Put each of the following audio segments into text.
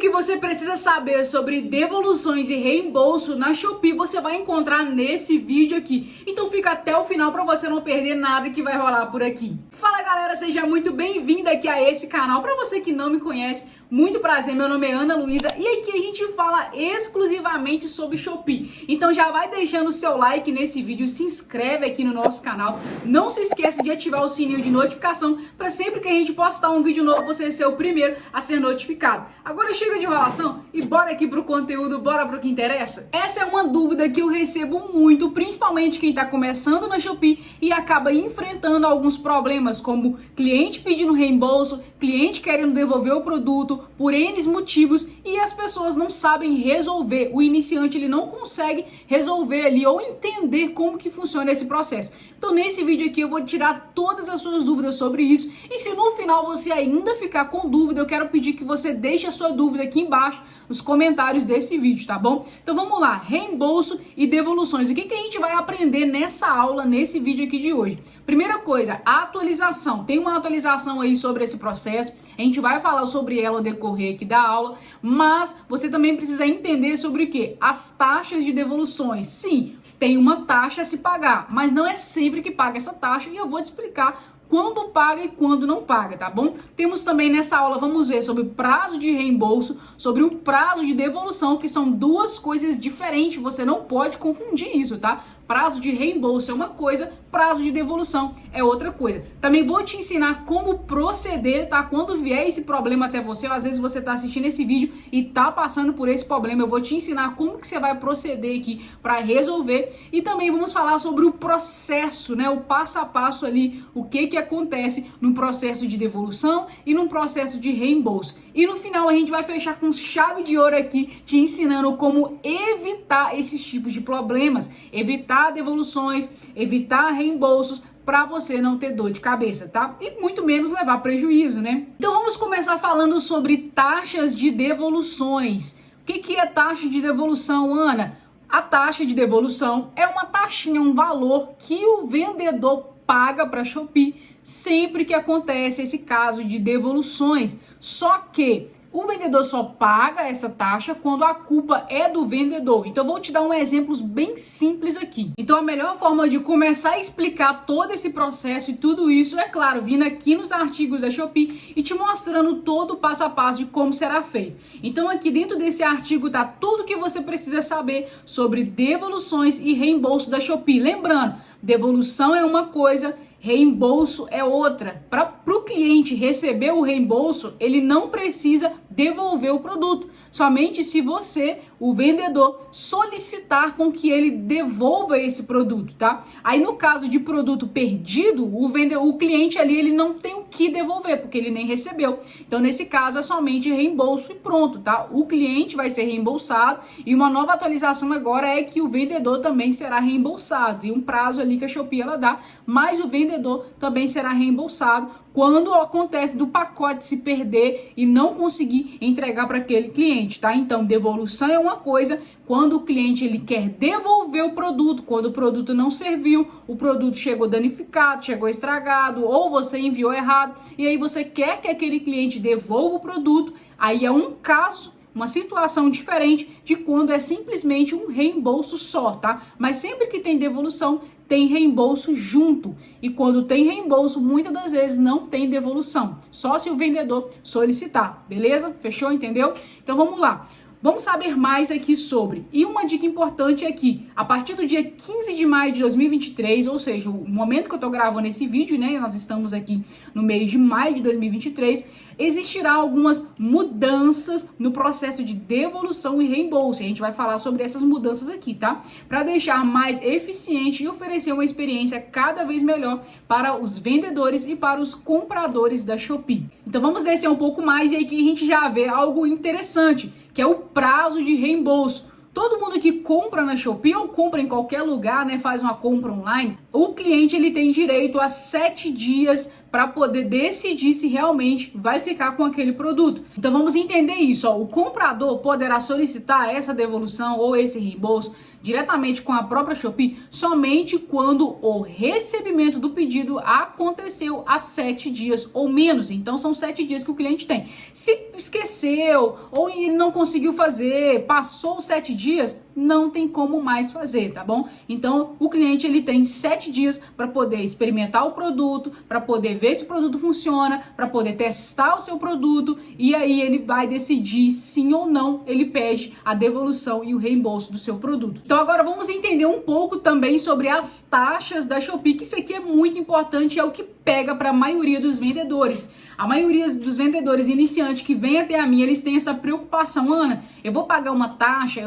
que você precisa saber sobre devoluções e reembolso na Shopee você vai encontrar nesse vídeo aqui. Então fica até o final para você não perder nada que vai rolar por aqui. Fala galera, seja muito bem-vindo aqui a esse canal. Para você que não me conhece, muito prazer, meu nome é Ana Luísa e aqui a gente fala exclusivamente sobre Shopee. Então já vai deixando o seu like nesse vídeo, se inscreve aqui no nosso canal. Não se esqueça de ativar o sininho de notificação para sempre que a gente postar um vídeo novo você ser o primeiro a ser notificado. Agora chega de enrolação e bora aqui pro conteúdo, bora pro que interessa. Essa é uma dúvida que eu recebo muito, principalmente quem tá começando na Shopee e acaba enfrentando alguns problemas, como cliente pedindo reembolso, cliente querendo devolver o produto por N motivos e as pessoas não sabem resolver. O iniciante ele não consegue resolver ali ou entender como que funciona esse processo. Então nesse vídeo aqui eu vou tirar todas as suas dúvidas sobre isso e se no final você ainda ficar com dúvida, eu quero pedir que você deixe a sua dúvida aqui embaixo nos comentários desse vídeo, tá bom? Então vamos lá, reembolso e devoluções. O que que a gente vai aprender nessa aula, nesse vídeo aqui de hoje? Primeira coisa, a atualização. Tem uma atualização aí sobre esse processo, a gente vai falar sobre ela ao decorrer aqui da aula, mas você também precisa entender sobre o que? As taxas de devoluções. Sim, tem uma taxa a se pagar, mas não é sempre que paga essa taxa e eu vou te explicar quando paga e quando não paga, tá bom? Temos também nessa aula, vamos ver sobre o prazo de reembolso, sobre o prazo de devolução, que são duas coisas diferentes, você não pode confundir isso, tá? Prazo de reembolso é uma coisa, prazo de devolução é outra coisa. Também vou te ensinar como proceder, tá? Quando vier esse problema até você, ou às vezes você tá assistindo esse vídeo e tá passando por esse problema, eu vou te ensinar como que você vai proceder aqui para resolver. E também vamos falar sobre o processo, né? O passo a passo ali, o que que acontece no processo de devolução e no processo de reembolso. E no final a gente vai fechar com chave de ouro aqui, te ensinando como evitar esses tipos de problemas, evitar devoluções, evitar reembolsos, para você não ter dor de cabeça, tá? E muito menos levar prejuízo, né? Então vamos começar falando sobre taxas de devoluções. O que que é taxa de devolução, Ana? A taxa de devolução é uma taxinha, um valor que o vendedor paga para a Shopee sempre que acontece esse caso de devoluções. Só que o vendedor só paga essa taxa quando a culpa é do vendedor. Então, eu vou te dar um exemplo bem simples aqui. Então, a melhor forma de começar a explicar todo esse processo e tudo isso, é claro, vindo aqui nos artigos da Shopee e te mostrando todo o passo a passo de como será feito. Então, aqui dentro desse artigo tá tudo que você precisa saber sobre devoluções e reembolso da Shopee. Lembrando, devolução é uma coisa, reembolso é outra. Para o cliente receber o reembolso, ele não precisa devolver o produto. Somente se você, o vendedor, solicitar com que ele devolva esse produto, tá? Aí no caso de produto perdido, o cliente ali ele não tem o que devolver, porque ele nem recebeu. Então nesse caso é somente reembolso e pronto, tá? O cliente vai ser reembolsado e uma nova atualização agora é que o vendedor também será reembolsado. E um prazo ali que a Shopee ela dá, mas o vendedor também será reembolsado quando acontece do pacote se perder e não conseguir entregar para aquele cliente, tá? Então, devolução é uma coisa, quando o cliente ele quer devolver o produto, quando o produto não serviu, o produto chegou danificado, chegou estragado, ou você enviou errado, e aí você quer que aquele cliente devolva o produto, aí é um caso, uma situação diferente de quando é simplesmente um reembolso só, tá? Mas sempre que tem devolução, tem reembolso junto. E quando tem reembolso, muitas das vezes não tem devolução. Só se o vendedor solicitar, beleza? Fechou? Entendeu? Então vamos lá. Vamos saber mais aqui sobre. E uma dica importante é que, a partir do dia 15 de maio de 2023, ou seja, o momento que eu tô gravando esse vídeo, né? Nós estamos aqui no mês de maio de 2023, existirá algumas mudanças no processo de devolução e reembolso. A gente vai falar sobre essas mudanças aqui, tá? Para deixar mais eficiente e oferecer uma experiência cada vez melhor para os vendedores e para os compradores da Shopee. Então vamos descer um pouco mais e aí que a gente já vê algo interessante, que é o prazo de reembolso. Todo mundo que compra na Shopee ou compra em qualquer lugar, né, faz uma compra online, o cliente ele tem direito a 7 dias para poder decidir se realmente vai ficar com aquele produto. Então vamos entender isso, ó. O comprador poderá solicitar essa devolução ou esse reembolso diretamente com a própria Shopee somente quando o recebimento do pedido aconteceu há 7 dias ou menos. Então são 7 dias que o cliente tem. Se esqueceu ou ele não conseguiu fazer, passou os 7 dias, não tem como mais fazer, tá bom? Então o cliente ele tem 7 dias para poder experimentar o produto, para poder ver se o produto funciona, para poder testar o seu produto, e aí ele vai decidir sim ou não ele pede a devolução e o reembolso do seu produto. Então agora vamos entender um pouco também sobre as taxas da Shopee, que isso aqui é muito importante, é o que pega para a maioria dos vendedores. A maioria dos vendedores iniciantes que vem até a mim, eles têm essa preocupação: Ana, eu vou pagar uma taxa,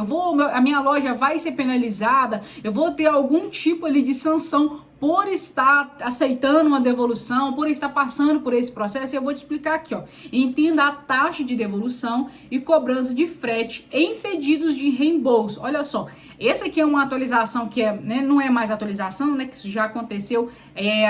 a minha loja vai ser penalizada, eu vou ter algum tipo ali de sanção por estar aceitando uma devolução, por estar passando por esse processo. Eu vou te explicar aqui, ó. Entenda a taxa de devolução e cobrança de frete em pedidos de reembolso. Olha só, essa aqui é uma atualização que não é mais atualização, né? Que isso já aconteceu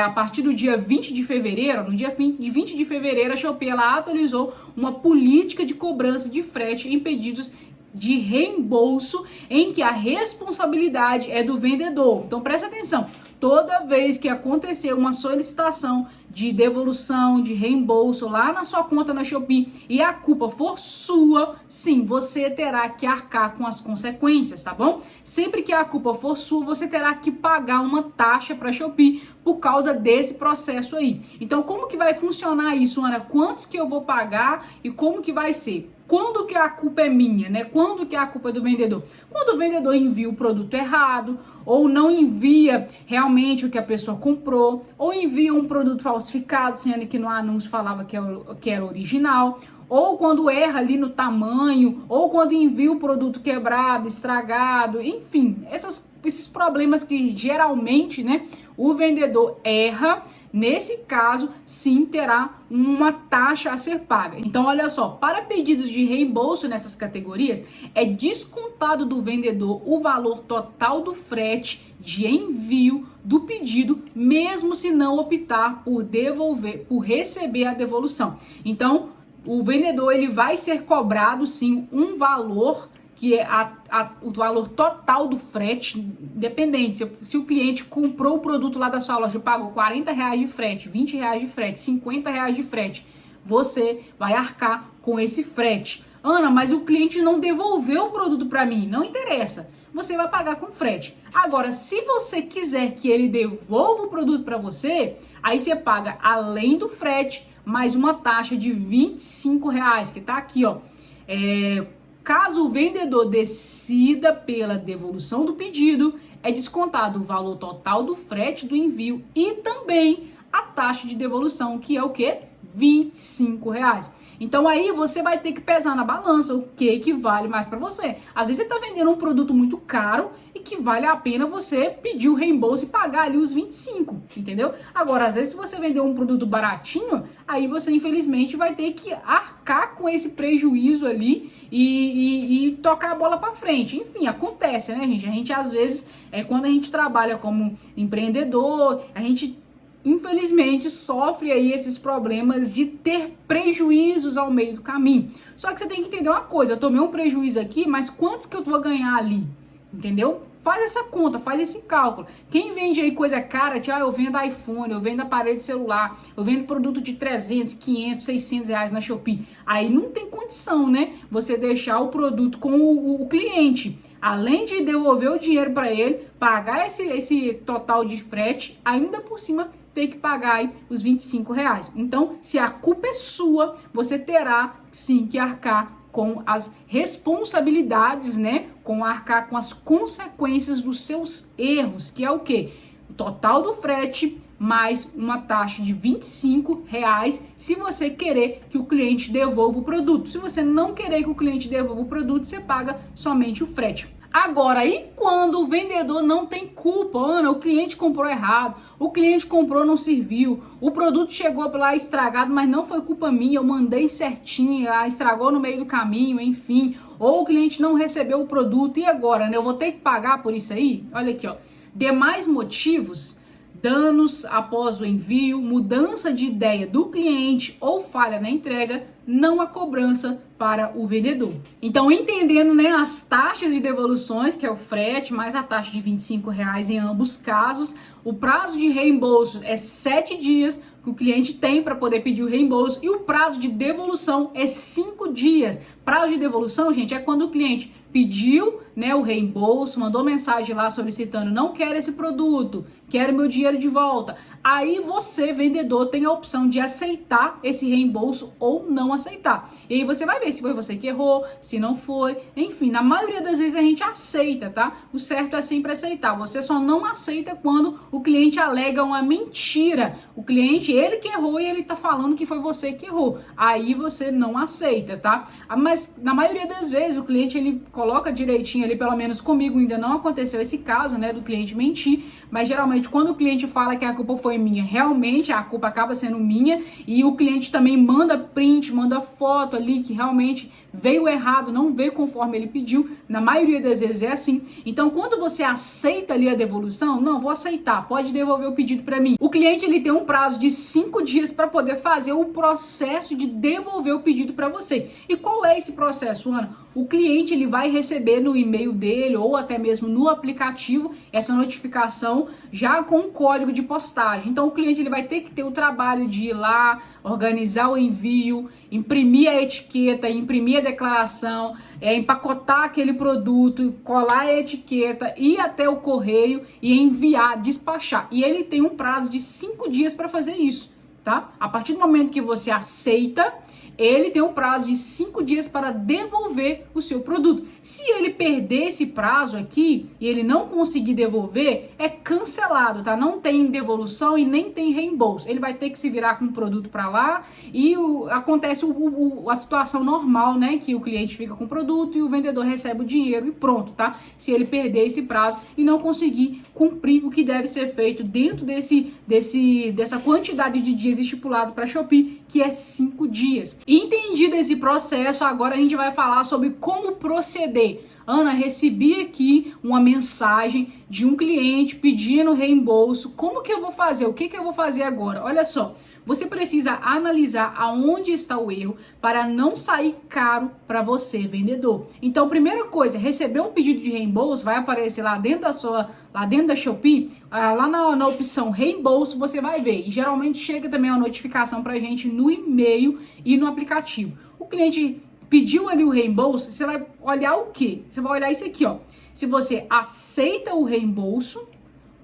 a partir do dia 20 de fevereiro. No dia 20 de fevereiro, a Shopee ela atualizou uma política de cobrança de frete em pedidos de reembolso, em que a responsabilidade é do vendedor. Então presta atenção, toda vez que acontecer uma solicitação de devolução, de reembolso lá na sua conta na Shopee e a culpa for sua, sim, você terá que arcar com as consequências, tá bom? Sempre que a culpa for sua, você terá que pagar uma taxa para a Shopee por causa desse processo aí. Então como que vai funcionar isso, Ana? Quantos que eu vou pagar e como que vai ser? Quando que a culpa é minha, né? Quando que a culpa é do vendedor? Quando o vendedor envia o produto errado, ou não envia realmente o que a pessoa comprou, ou envia um produto falsificado, sendo que no anúncio falava que era original, ou quando erra ali no tamanho, ou quando envia o produto quebrado, estragado, enfim, esses problemas que geralmente, né, o vendedor erra. Nesse caso, sim, terá uma taxa a ser paga. Então, olha só, para pedidos de reembolso nessas categorias, é descontado do vendedor o valor total do frete de envio do pedido, mesmo se não optar por receber a devolução. Então, o vendedor ele vai ser cobrado, sim, um valor que é o valor total do frete, independente. Se o cliente comprou o produto lá da sua loja e pagou R$40 de frete, R$20 de frete, R$50 de frete, você vai arcar com esse frete. Ana, mas o cliente não devolveu o produto para mim. Não interessa, você vai pagar com frete. Agora, se você quiser que ele devolva o produto para você, aí você paga, além do frete, mais uma taxa de R$25, que tá aqui, ó. Caso o vendedor decida pela devolução do pedido, é descontado o valor total do frete do envio e também a taxa de devolução, que é o quê? R$25. Então aí você vai ter que pesar na balança o que vale mais para você. Às vezes você está vendendo um produto muito caro e que vale a pena você pedir o reembolso e pagar ali os 25, entendeu? Agora, às vezes se você vender um produto baratinho, aí você infelizmente vai ter que arcar com esse prejuízo ali e tocar a bola para frente. Enfim, acontece, né, gente? A gente às vezes, quando a gente trabalha como empreendedor, a gente infelizmente sofre aí esses problemas de ter prejuízos ao meio do caminho. Só que você tem que entender uma coisa: eu tomei um prejuízo aqui, mas quantos que eu vou ganhar ali? Entendeu? Faz essa conta, faz esse cálculo. Quem vende aí coisa cara, eu vendo iPhone, eu vendo aparelho de celular, eu vendo produto de 300, 500, 600 reais na Shopee. Aí não tem condição, né? Você deixar o produto com o cliente. Além de devolver o dinheiro para ele, pagar esse total de frete, ainda por cima ter que pagar aí os R$25. Então, se a culpa é sua, você terá sim que arcar com as responsabilidades, né? Arcar com as consequências dos seus erros, que é o quê? O total do frete mais uma taxa de R$25 se você querer que o cliente devolva o produto. Se você não querer que o cliente devolva o produto, você paga somente o frete. Agora, e quando o vendedor não tem culpa? Ana, o cliente comprou errado, o cliente comprou, não serviu, o produto chegou lá estragado, mas não foi culpa minha, eu mandei certinho, estragou no meio do caminho, enfim, ou o cliente não recebeu o produto, e agora, né? Eu vou ter que pagar por isso aí? Olha aqui, ó. Demais motivos danos após o envio, mudança de ideia do cliente ou falha na entrega, não há cobrança para o vendedor. Então, entendendo, né, as taxas de devoluções, que é o frete, mais a taxa de R$ 25 em ambos casos, o prazo de reembolso é 7 dias que o cliente tem para poder pedir o reembolso e o prazo de devolução é 5 dias. Prazo de devolução, gente, é quando o cliente pediu, né, o reembolso, mandou mensagem lá solicitando: não quero esse produto, quero meu dinheiro de volta. Aí você, vendedor, tem a opção de aceitar esse reembolso ou não aceitar. E aí você vai ver se foi você que errou, se não foi. Enfim, na maioria das vezes a gente aceita, tá? O certo é sempre aceitar. Você só não aceita quando o cliente alega uma mentira. O cliente, ele que errou e ele tá falando que foi você que errou. Aí você não aceita, tá? Mas na maioria das vezes o cliente, ele coloca direitinho ali, pelo menos comigo ainda não aconteceu esse caso, né, do cliente mentir, mas geralmente quando o cliente fala que a culpa foi minha, realmente a culpa acaba sendo minha, e o cliente também manda print, manda foto ali que realmente veio errado, não veio conforme ele pediu, na maioria das vezes é assim. Então, quando você aceita ali a devolução, não, vou aceitar, pode devolver o pedido para mim. O cliente, ele tem um prazo de 5 dias para poder fazer o processo de devolver o pedido para você. E qual é esse processo, Ana? O cliente, ele vai receber no e-mail dele ou até mesmo no aplicativo essa notificação já com o código de postagem. Então, o cliente, ele vai ter que ter o trabalho de ir lá, organizar o envio, imprimir a etiqueta, imprimir a declaração, empacotar aquele produto, colar a etiqueta, ir até o correio e enviar, despachar. E ele tem um prazo de 5 dias para fazer isso, tá? A partir do momento que você aceita, ele tem um prazo de 5 dias para devolver o seu produto. Se ele perder esse prazo aqui e ele não conseguir devolver, é cancelado, tá? Não tem devolução e nem tem reembolso. Ele vai ter que se virar com o produto para lá e acontece a situação normal, né? Que o cliente fica com o produto e o vendedor recebe o dinheiro e pronto, tá? Se ele perder esse prazo e não conseguir cumprir o que deve ser feito dentro dessa quantidade de dias estipulado para a Shopee, que é 5 dias. Entendido esse processo, agora a gente vai falar sobre como proceder. Ana, recebi aqui uma mensagem de um cliente pedindo reembolso. Como que eu vou fazer? O que eu vou fazer agora? Olha só, você precisa analisar aonde está o erro para não sair caro para você, vendedor. Então, primeira coisa, receber um pedido de reembolso, vai aparecer lá dentro da Shopee, lá na opção reembolso, você vai ver. E geralmente chega também uma notificação para a gente no e-mail e no aplicativo. O cliente pediu ali o reembolso, você vai olhar o quê? Você vai olhar isso aqui, ó. Se você aceita o reembolso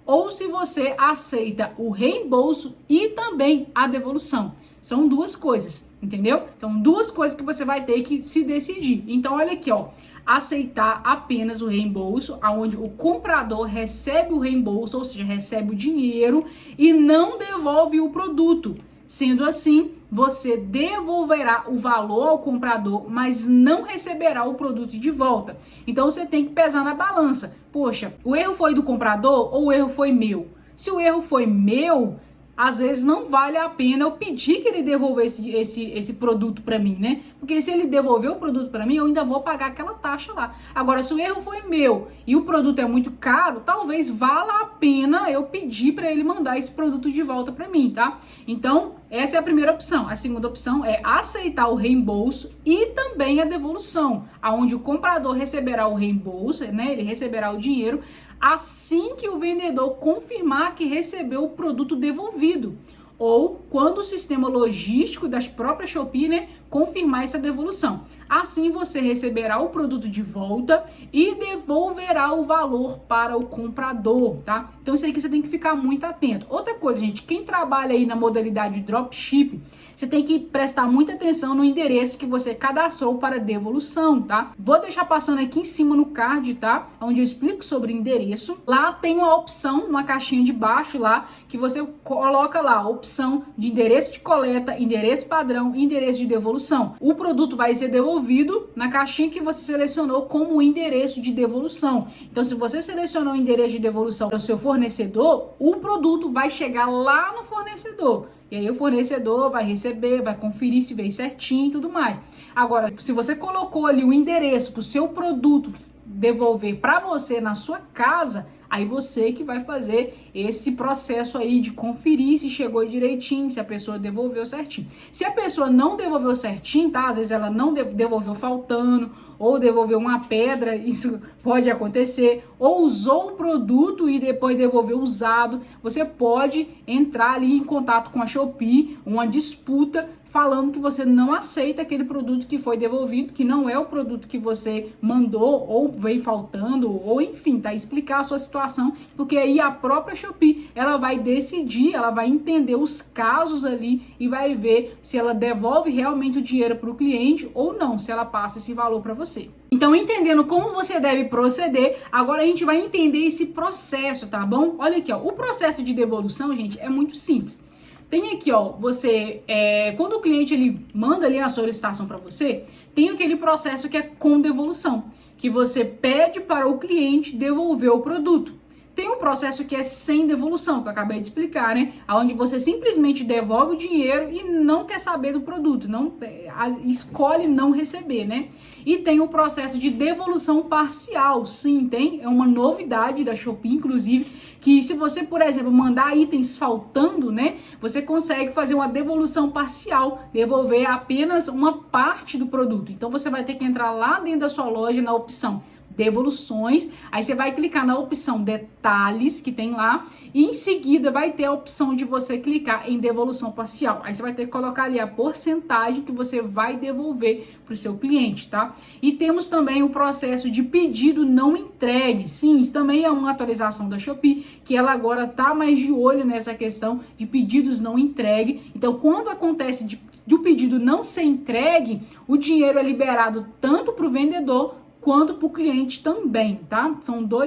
ou se você aceita o reembolso e também a devolução. São duas coisas, entendeu? São duas coisas que você vai ter que se decidir. Então, olha aqui, ó. Aceitar apenas o reembolso, onde o comprador recebe o reembolso, ou seja, recebe o dinheiro e não devolve o produto. Sendo assim, você devolverá o valor ao comprador, mas não receberá o produto de volta. Então você tem que pesar na balança. Poxa, o erro foi do comprador ou o erro foi meu? Se o erro foi meu, às vezes não vale a pena eu pedir que ele devolvesse esse produto para mim, né? Porque se ele devolver o produto para mim, eu ainda vou pagar aquela taxa lá. Agora, se o erro foi meu e o produto é muito caro, talvez vala a pena eu pedir para ele mandar esse produto de volta para mim, tá? Então, essa é a primeira opção. A segunda opção é aceitar o reembolso e também a devolução, aonde o comprador receberá o reembolso, né? Ele receberá o dinheiro assim que o vendedor confirmar que recebeu o produto devolvido, ou quando o sistema logístico das próprias Shopee, né, confirmar essa devolução. Assim você receberá o produto de volta e devolverá o valor para o comprador, tá? Então isso aí que você tem que ficar muito atento. Outra coisa, gente, quem trabalha aí na modalidade dropship, você tem que prestar muita atenção no endereço que você cadastrou para devolução, tá? Vou deixar passando aqui em cima no card, tá? Onde eu explico sobre endereço. Lá tem uma opção, uma caixinha de baixo lá, que você coloca lá a opção de endereço de coleta, endereço padrão e endereço de devolução. O produto vai ser devolvido na caixinha que você selecionou como endereço de devolução. Então, se você selecionou o endereço de devolução para o seu fornecedor, o produto vai chegar lá no fornecedor. E aí o fornecedor vai receber, vai conferir se veio certinho e tudo mais. Agora, se você colocou ali o endereço para o seu produto devolver para você na sua casa, Aí você que vai fazer esse processo aí de conferir se chegou direitinho, se a pessoa devolveu certinho. Se a pessoa não devolveu certinho, tá? Às vezes ela não devolveu faltando, ou devolveu uma pedra, isso pode acontecer, ou usou o produto e depois devolveu usado, você pode entrar ali em contato com a Shopee, uma disputa, falando que você não aceita aquele produto que foi devolvido, que não é o produto que você mandou, ou veio faltando, ou enfim, tá? Explicar a sua situação, porque aí a própria Shopee, ela vai decidir, ela vai entender os casos ali e vai ver se ela devolve realmente o dinheiro para o cliente ou não, se ela passa esse valor para você. Então, entendendo como você deve proceder, agora a gente vai entender esse processo, tá bom? Olha aqui, ó, o processo de devolução, gente, é muito simples. Tem aqui, ó, quando o cliente ele manda ali a solicitação para você, tem aquele processo que é com devolução, que você pede para o cliente devolver o produto. Tem um processo que é sem devolução, que eu acabei de explicar, né? Onde você simplesmente devolve o dinheiro e não quer saber do produto, escolhe não receber, né? E tem o processo de devolução parcial, sim, tem. É uma novidade da Shopee, inclusive, que se você, por exemplo, mandar itens faltando, né? Você consegue fazer uma devolução parcial, devolver apenas uma parte do produto. Então você vai ter que entrar lá dentro da sua loja na opção devoluções, aí você vai clicar na opção detalhes que tem lá e em seguida vai ter a opção de você clicar em devolução parcial. Aí você vai ter que colocar ali a porcentagem que você vai devolver para o seu cliente, tá? E temos também o processo de pedido não entregue. Sim, isso também é uma atualização da Shopee, que ela agora tá mais de olho nessa questão de pedidos não entregue. Então, quando acontece de o pedido não ser entregue, o dinheiro é liberado tanto para o vendedor quanto para o cliente também, tá?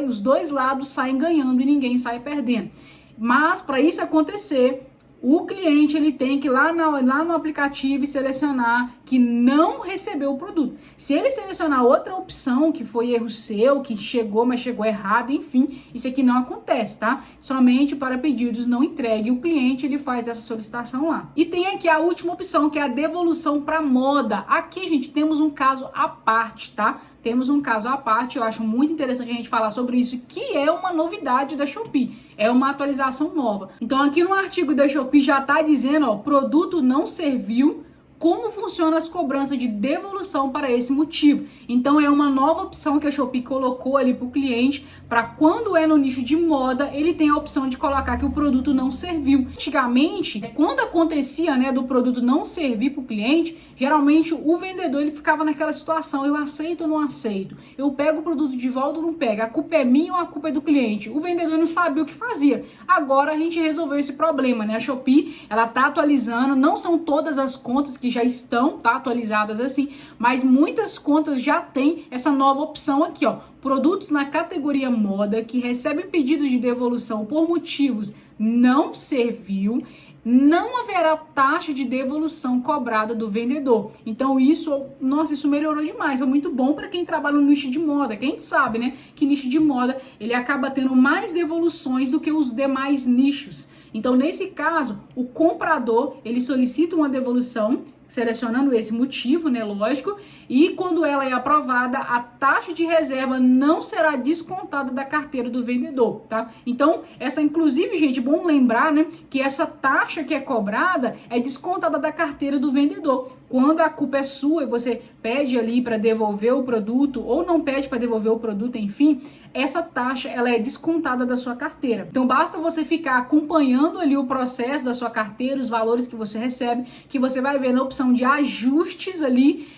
Os dois lados saem ganhando e ninguém sai perdendo. Mas para isso acontecer, o cliente ele tem que ir lá no aplicativo e selecionar que não recebeu o produto. Se ele selecionar outra opção, que foi erro seu, que chegou, mas chegou errado, enfim, isso aqui não acontece, tá? Somente para pedidos não entregue, o cliente ele faz essa solicitação lá. E tem aqui a última opção, que é a devolução para moda. Aqui, gente, temos um caso à parte, tá? Temos um caso à parte, eu acho muito interessante a gente falar sobre isso, que é uma novidade da Shopee, é uma atualização nova. Então aqui no artigo da Shopee já tá dizendo, ó, produto não serviu, como funciona as cobranças de devolução para esse motivo. Então é uma nova opção que a Shopee colocou ali para o cliente, para quando é no nicho de moda, ele tem a opção de colocar que o produto não serviu. Antigamente, quando acontecia, né, do produto não servir para o cliente, geralmente o vendedor ele ficava naquela situação, eu aceito ou não aceito? Eu pego o produto de volta ou não pego? A culpa é minha ou a culpa é do cliente? O vendedor não sabia o que fazia. Agora a gente resolveu esse problema, né? A Shopee, ela tá atualizando, não são todas as contas que já estão, tá, atualizadas assim, mas muitas contas já tem essa nova opção aqui, ó, produtos na categoria moda que recebem pedidos de devolução por motivos não serviu, não haverá taxa de devolução cobrada do vendedor. Então isso, nossa, isso melhorou demais, é muito bom para quem trabalha no nicho de moda, que a gente sabe, né, que nicho de moda, ele acaba tendo mais devoluções do que os demais nichos. Então, nesse caso, o comprador, ele solicita uma devolução, selecionando esse motivo, né, lógico, e quando ela é aprovada, a taxa de reserva não será descontada da carteira do vendedor, tá? Então, inclusive, gente, bom lembrar, né, que essa taxa que é cobrada é descontada da carteira do vendedor. Quando a culpa é sua e você pede ali para devolver o produto ou não pede para devolver o produto, enfim, essa taxa ela é descontada da sua carteira. Então basta você ficar acompanhando ali o processo da sua carteira, os valores que você recebe, que você vai ver na opção de ajustes ali,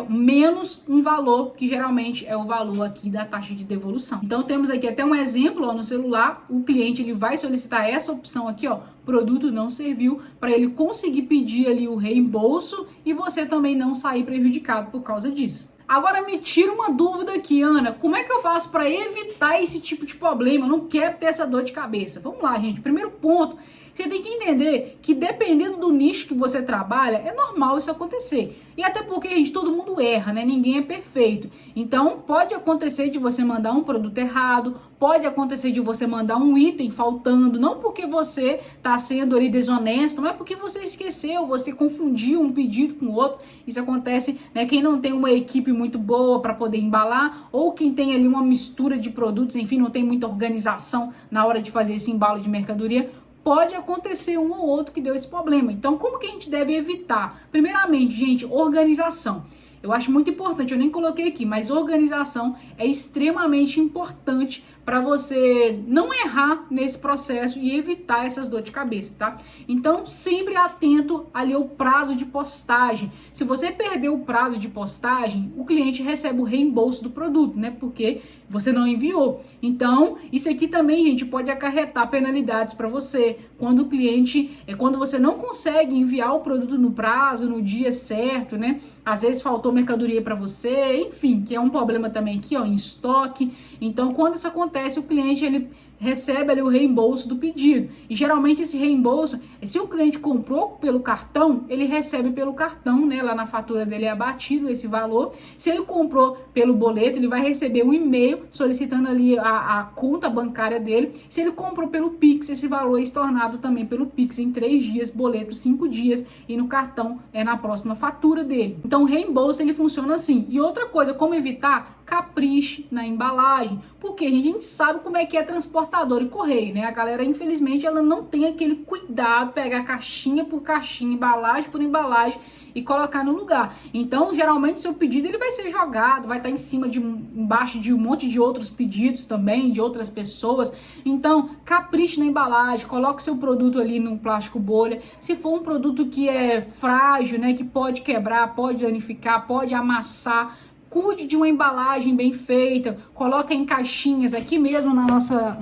menos um valor, que geralmente é o valor aqui da taxa de devolução. Então temos aqui até um exemplo, ó, no celular, o cliente ele vai solicitar essa opção aqui, ó, produto não serviu, para ele conseguir pedir ali o reembolso e você também não sair prejudicado por causa disso. Agora me tira uma dúvida aqui, Ana, como é que eu faço para evitar esse tipo de problema? Eu não quero ter essa dor de cabeça. Vamos lá, gente. Primeiro ponto, Você tem que entender que dependendo do nicho que você trabalha, é normal isso acontecer. E até porque, gente, todo mundo erra, né? Ninguém é perfeito. Então, pode acontecer de você mandar um produto errado, pode acontecer de você mandar um item faltando, não porque você está sendo ali desonesto, mas porque você esqueceu, você confundiu um pedido com o outro. Isso acontece, né? Quem não tem uma equipe muito boa para poder embalar, ou quem tem ali uma mistura de produtos, enfim, não tem muita organização na hora de fazer esse embalo de mercadoria, pode acontecer um ou outro que deu esse problema. Então, como que a gente deve evitar? Primeiramente, gente, organização. Eu acho muito importante, eu nem coloquei aqui, mas organização é extremamente importante para você não errar nesse processo e evitar essas dores de cabeça, tá? Então, sempre atento ali ao prazo de postagem. Se você perder o prazo de postagem, o cliente recebe o reembolso do produto, né? Porque você não enviou. Então, isso aqui também, gente, pode acarretar penalidades para você. Quando o cliente, quando você não consegue enviar o produto no prazo, no dia certo, né? Às vezes faltou mercadoria para você, enfim, que é um problema também aqui, ó, em estoque. Então, quando isso acontece, o cliente, ele recebe ali o reembolso do pedido. E geralmente esse reembolso, se o cliente comprou pelo cartão, ele recebe pelo cartão, né? Lá na fatura dele é abatido esse valor. Se ele comprou pelo boleto, ele vai receber um e-mail solicitando ali a conta bancária dele. Se ele comprou pelo Pix, esse valor é estornado também pelo Pix em 3 dias, boleto 5 dias e no cartão é na próxima fatura dele. Então o reembolso ele funciona assim. E outra coisa, como evitar? Capriche na embalagem, porque a gente sabe como é que é transportador e correio, né? A galera, infelizmente, ela não tem aquele cuidado, pegar caixinha por caixinha, embalagem por embalagem e colocar no lugar. Então, geralmente, seu pedido ele vai ser jogado, vai estar embaixo de um monte de outros pedidos também, de outras pessoas. Então, capriche na embalagem, coloque seu produto ali num plástico bolha. Se for um produto que é frágil, né, que pode quebrar, pode danificar, pode amassar, cuide de uma embalagem bem feita, coloca em caixinhas. Aqui mesmo na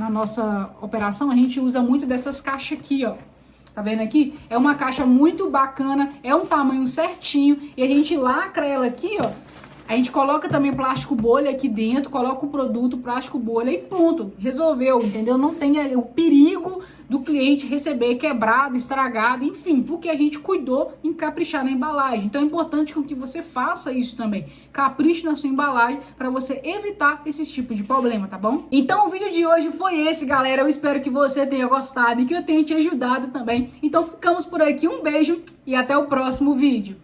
nossa operação a gente usa muito dessas caixas aqui, ó. Tá vendo aqui? É uma caixa muito bacana, é um tamanho certinho e a gente lacra ela aqui, ó. A gente coloca também plástico bolha aqui dentro, coloca o produto, plástico bolha e pronto, resolveu, entendeu? Não tem o perigo do cliente receber quebrado, estragado, enfim, porque a gente cuidou em caprichar na embalagem. Então é importante que você faça isso também. Capriche na sua embalagem para você evitar esse tipo de problema, tá bom? Então o vídeo de hoje foi esse, galera. Eu espero que você tenha gostado e que eu tenha te ajudado também. Então ficamos por aqui. Um beijo e até o próximo vídeo.